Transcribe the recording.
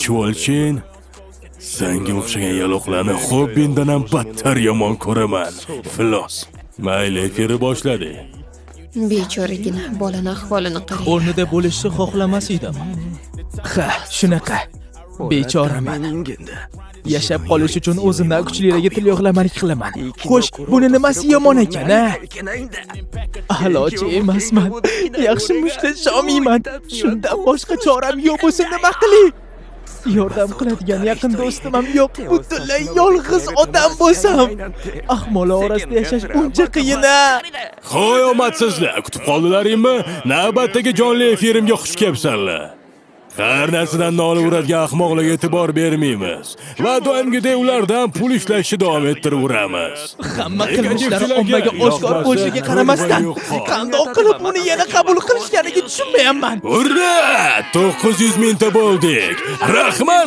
Cho'lchin, senga o'xshagan yaloqlarni xobbindan ham battar yomon ko'raman. Iflos. Mayli, efiri boshladi. Bechoragina bolani ahvolini qarang. O'rnida bo'lishni xohlamas edim. Ha, shunaqa. Bechoraman. Yashab qolish uchun o'zimdan kuchlilarga tilyog'lamalik qilaman. Xo'sh, buni nimasi yomon ekan-a? A'lochi emasman. Yaxshi mushtlashib olmayman. Shundan boshqa choram yo'q bo'lsa nima qilay? Yordam qiladigan yaqin do'stim ham yo'q. Butunlay yolg'iz odam bo'lsam. Ahmoqlar orasida yashash uncha qiyin-a. Hoy, omadsizlar, kutib qoldilaringmi? Navbatdagi jonli efirimga xush kelibsanlar. Har narsadan nolaveradigan ahmoqlarga e'tibor bermaymiz va doimgidek ulardan pul ishlashni davom ettiramiz. Hamma qilmishlari ommaga oshkor bo'lishiga qaramasdan, qandoq qilib buni yana qabul qilishganiga tushunmayapman. Urra! 900 mingta bo'ldik. Rahmat